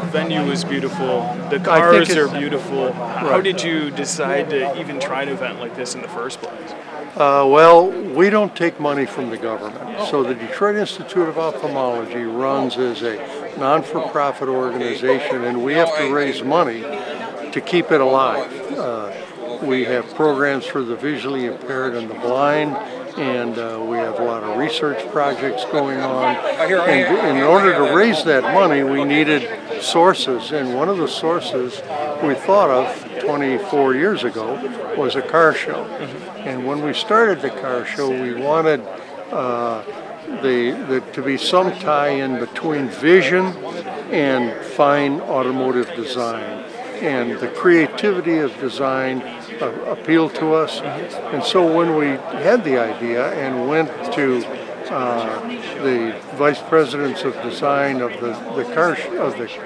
venue is beautiful. The cars are beautiful. How did you decide to even try an event like this in the first place? Well, we don't take money from the government. So the Detroit Institute of Ophthalmology runs as a non-for-profit organization, and we have to raise money to keep it alive. We have programs for the visually impaired and the blind, and we have a lot of research projects going on. And in order to raise that money, we needed sources, and one of the sources we thought of 24 years ago was a car show. And when we started the car show, we wanted to be some tie-in between vision and fine automotive design. And the creativity of design appealed to us. And so when we had the idea and went to the vice presidents of design of the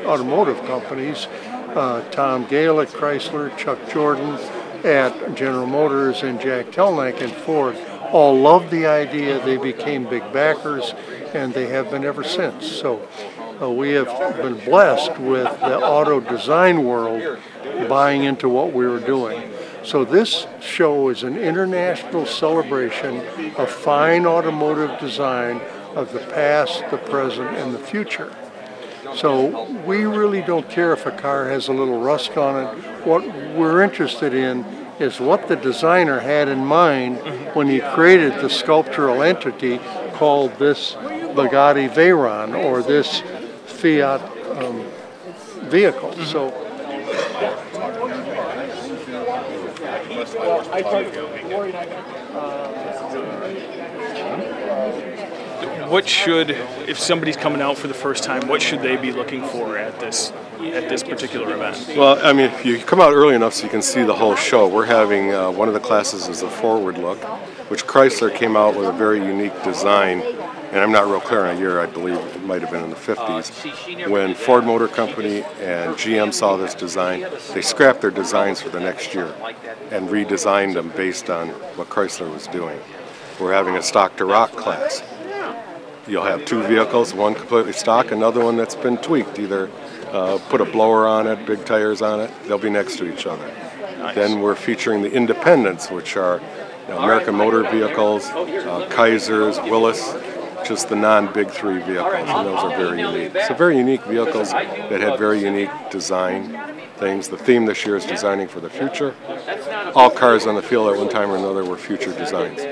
automotive companies, Tom Gale at Chrysler, Chuck Jordan at General Motors, and Jack Telnack at Ford, all loved the idea. They became big backers, and they have been ever since. So we have been blessed with the auto design world buying into what we were doing. So this show is an international celebration of fine automotive design of the past, the present, and the future. So we really don't care if a car has a little rust on it. What we're interested in is what the designer had in mind when he created the sculptural entity called this Bugatti Veyron, or this Fiat vehicle. So what should, if somebody's coming out for the first time, what should they be looking for at this particular event? Well, I mean, if you come out early enough so you can see the whole show, we're having one of the classes is a forward look, which Chrysler came out with a very unique design, and I'm not real clear on a year, I believe it might have been in the 50s. When Ford Motor Company and GM saw this design, they scrapped their designs for the next year and redesigned them based on what Chrysler was doing. We're having a stock to rock class. You'll have two vehicles, one completely stock, another one that's been tweaked, either put a blower on it, big tires on it. They'll be next to each other. Nice. Then we're featuring the independents, which are American Motor Vehicles, Kaisers, Willis, just the non-Big Three vehicles, and those are very unique. So very unique vehicles that had very unique design things. The theme this year is designing for the future. All cars on the field at one time or another were future designs.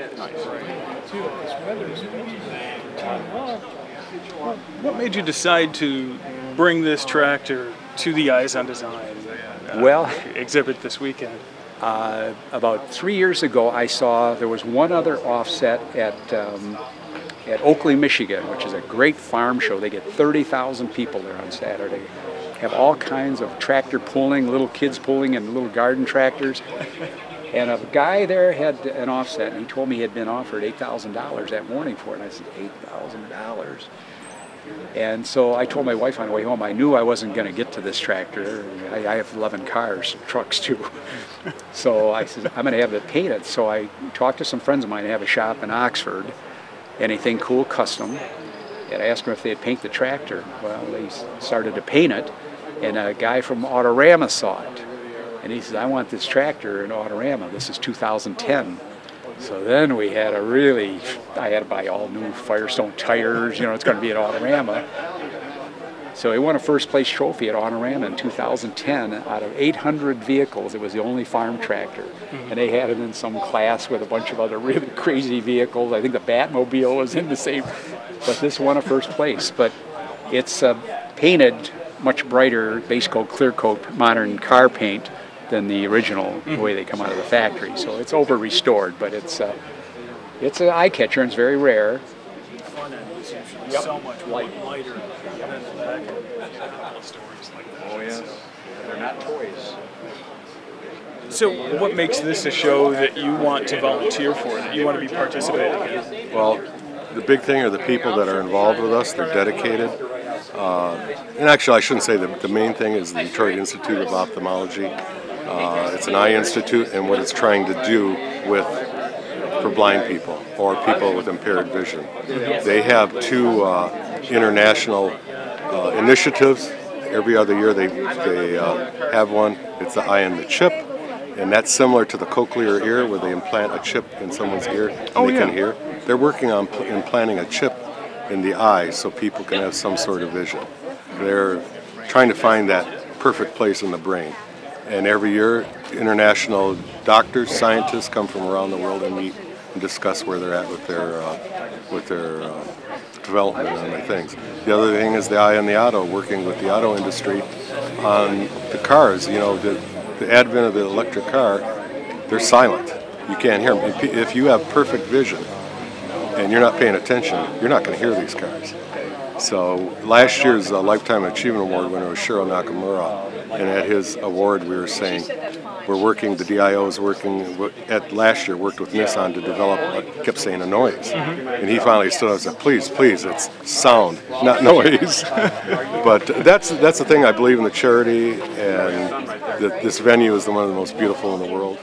What made you decide to bring this tractor to the EyesOn Design exhibit this weekend? About 3 years ago, I saw there was one other offset at Oakley, Michigan, which is a great farm show. They get 30,000 people there on Saturday. Have all kinds of tractor pulling, little kids pulling, and little garden tractors. And a guy there had an offset, and he told me he had been offered $8,000 that morning for it. And I said, $8,000? And so I told my wife on the way home, I knew I wasn't going to get to this tractor. I have 11 cars, trucks too. So I said, I'm going to have it painted. So I talked to some friends of mine who have a shop in Oxford, Anything Cool Custom, and I asked them if they'd paint the tractor. Well, they started to paint it, and a guy from Autorama saw it. And he said, I want this tractor in Autorama. This is 2010. So then we had I had to buy all new Firestone tires, it's going to be at Autorama. So he won a first place trophy at Autorama in 2010 out of 800 vehicles. It was the only farm tractor. And they had it in some class with a bunch of other really crazy vehicles. I think the Batmobile was in the same, but this won a first place. But it's painted much brighter, base coat, clear coat, modern car paint than the original, the way they come out of the factory. So it's over restored, but it's an eye catcher, and it's very rare. The front end is usually so much lighter than the back end. Stories like that. Oh yeah, they're not toys. So what makes this a show that you want to volunteer for, that you want to be participating in? Well, the big thing are the people that are involved with us. They're dedicated. And actually, I shouldn't say the main thing is the Detroit Institute of Ophthalmology. It's an eye institute, and what it's trying to do for blind people or people with impaired vision. They have two international initiatives every other year they have one. It's the eye on the chip, and that's similar to the cochlear ear where they implant a chip in someone's ear and they can hear. They're working on implanting a chip in the eye so people can have some sort of vision. They're trying to find that perfect place in the brain. And every year, international doctors, scientists come from around the world and meet and discuss where they're at with their development and other things. The other thing is the eye on the auto, working with the auto industry on the cars. You know, the advent of the electric car, they're silent. You can't hear them. If you have perfect vision and you're not paying attention, you're not going to hear these cars. So last year's Lifetime Achievement Award winner was Shiro Nakamura, and at his award we were saying we're working, the DIO is working, last year worked with Nissan to develop, kept saying a noise. And he finally stood up and said, please, it's sound, not noise. But that's the thing, I believe in the charity, and that this venue is one of the most beautiful in the world.